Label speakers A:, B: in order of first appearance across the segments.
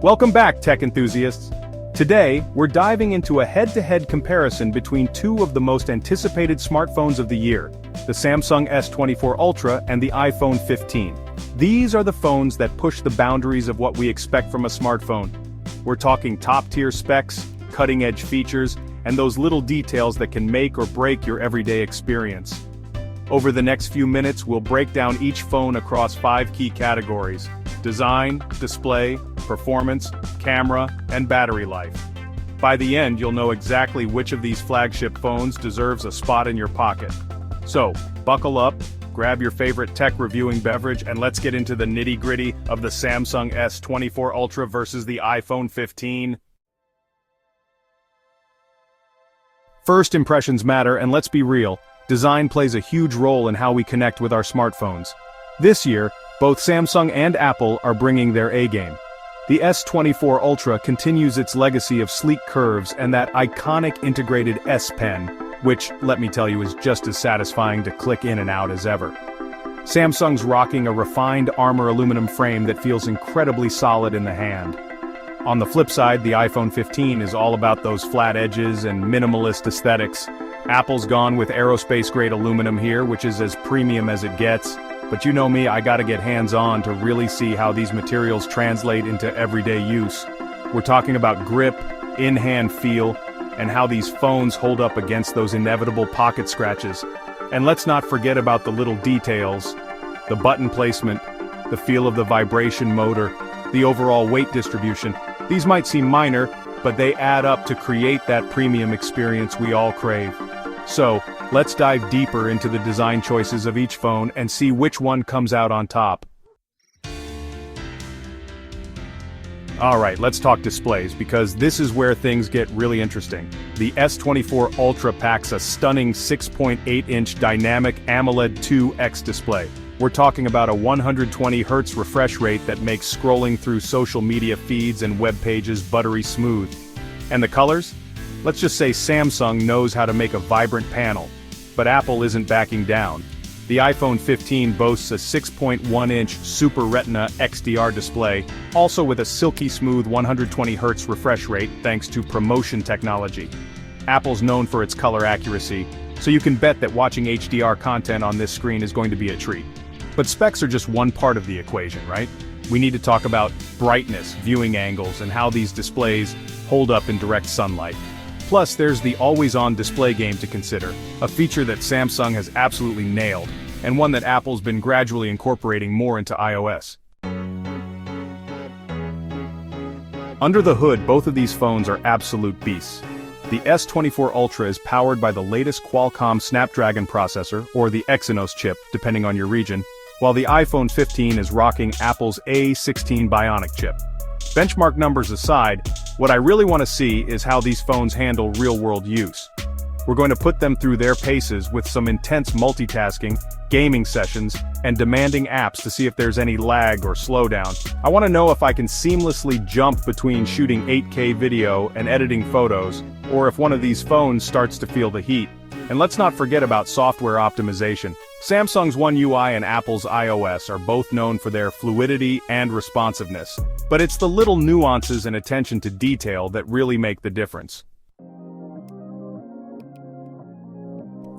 A: Welcome back, tech enthusiasts. Today, we're diving into a head-to-head comparison between two of the most anticipated smartphones of the year, the Samsung S24 Ultra and the iPhone 15. These are the phones that push the boundaries of what we expect from a smartphone. We're talking top-tier specs, cutting-edge features, and those little details that can make or break your everyday experience. Over the next few minutes, we'll break down each phone across 5 key categories: design, display, performance, camera, and battery life. By the end, you'll know exactly which of these flagship phones deserves a spot in your pocket. So, buckle up, grab your favorite tech reviewing beverage, and let's get into the nitty-gritty of the Samsung S24 Ultra versus the iPhone 15. First impressions matter, and let's be real, design plays a huge role in how we connect with our smartphones. This year, both Samsung and Apple are bringing their A-game. The S24 Ultra continues its legacy of sleek curves and that iconic integrated S Pen, which, let me tell you, is just as satisfying to click in and out as ever. Samsung's rocking a refined armor aluminum frame that feels incredibly solid in the hand. On the flip side, the iPhone 15 is all about those flat edges and minimalist aesthetics. Apple's gone with aerospace-grade aluminum here, which is as premium as it gets. But you know me, I gotta get hands-on to really see how these materials translate into everyday use. We're talking about grip, in-hand feel, and how these phones hold up against those inevitable pocket scratches. And let's not forget about the little details: the button placement, the feel of the vibration motor, the overall weight distribution. These might seem minor, but they add up to create that premium experience we all crave. So, let's dive deeper into the design choices of each phone and see which one comes out on top. Alright, let's talk displays, because this is where things get really interesting. The S24 Ultra packs a stunning 6.8-inch dynamic AMOLED 2X display. We're talking about a 120Hz refresh rate that makes scrolling through social media feeds and web pages buttery smooth. And the colors? Let's just say Samsung knows how to make a vibrant panel. But Apple isn't backing down. The iPhone 15 boasts a 6.1-inch Super Retina XDR display, also with a silky smooth 120Hz refresh rate thanks to ProMotion technology. Apple's known for its color accuracy, so you can bet that watching HDR content on this screen is going to be a treat. But specs are just one part of the equation, right? We need to talk about brightness, viewing angles, and how these displays hold up in direct sunlight. Plus, there's the always-on display game to consider, a feature that Samsung has absolutely nailed, and one that Apple's been gradually incorporating more into iOS. Under the hood, both of these phones are absolute beasts. The S24 Ultra is powered by the latest Qualcomm Snapdragon processor, or the Exynos chip, depending on your region, while the iPhone 15 is rocking Apple's A16 Bionic chip. Benchmark numbers aside, what I really want to see is how these phones handle real-world use. We're going to put them through their paces with some intense multitasking, gaming sessions, and demanding apps to see if there's any lag or slowdown. I want to know if I can seamlessly jump between shooting 8K video and editing photos, or if one of these phones starts to feel the heat. And let's not forget about software optimization. Samsung's One UI and Apple's iOS are both known for their fluidity and responsiveness. But it's the little nuances and attention to detail that really make the difference.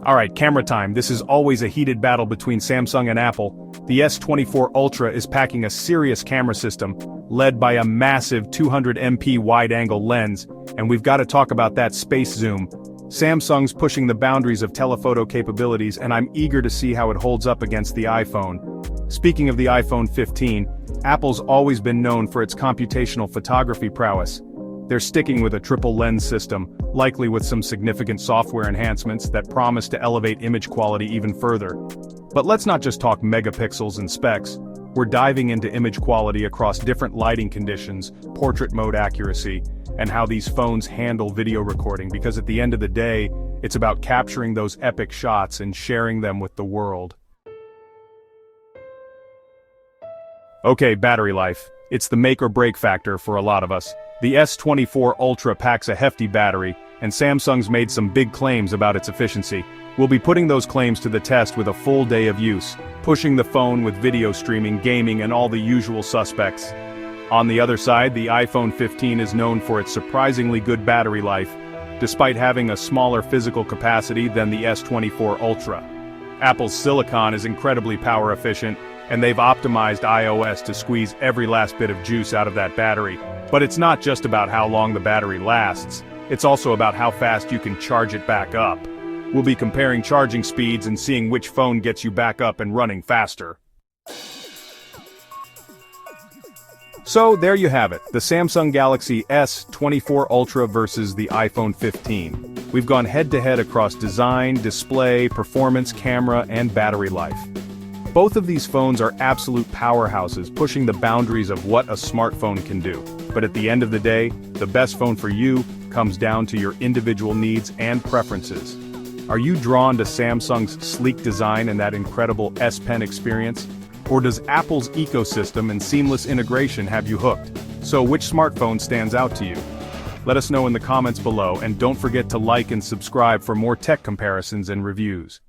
A: Alright, camera time. This is always a heated battle between Samsung and Apple. The S24 Ultra is packing a serious camera system, led by a massive 200MP wide-angle lens, and we've got to talk about that space zoom. Samsung's pushing the boundaries of telephoto capabilities, and I'm eager to see how it holds up against the iPhone. Speaking of the iPhone 15, Apple's always been known for its computational photography prowess. They're sticking with a triple lens system, likely with some significant software enhancements that promise to elevate image quality even further. But let's not just talk megapixels and specs. We're diving into image quality across different lighting conditions, portrait mode accuracy, and how these phones handle video recording, because at the end of the day, it's about capturing those epic shots and sharing them with the world. Okay, battery life. It's the make or break factor for a lot of us. The S24 Ultra packs a hefty battery, and Samsung's made some big claims about its efficiency. We'll be putting those claims to the test with a full day of use, pushing the phone with video streaming, gaming, and all the usual suspects. On the other side, the iPhone 15 is known for its surprisingly good battery life, despite having a smaller physical capacity than the S24 Ultra. Apple's silicon is incredibly power efficient, and they've optimized iOS to squeeze every last bit of juice out of that battery. But it's not just about how long the battery lasts, it's also about how fast you can charge it back up. We'll be comparing charging speeds and seeing which phone gets you back up and running faster. So there you have it, the Samsung Galaxy S24 Ultra versus the iPhone 15. We've gone head-to-head across design, display, performance, camera, and battery life. Both of these phones are absolute powerhouses, pushing the boundaries of what a smartphone can do. But at the end of the day, the best phone for you comes down to your individual needs and preferences. Are you drawn to Samsung's sleek design and that incredible S Pen experience? Or does Apple's ecosystem and seamless integration have you hooked? So which smartphone stands out to you? Let us know in the comments below, and don't forget to like and subscribe for more tech comparisons and reviews.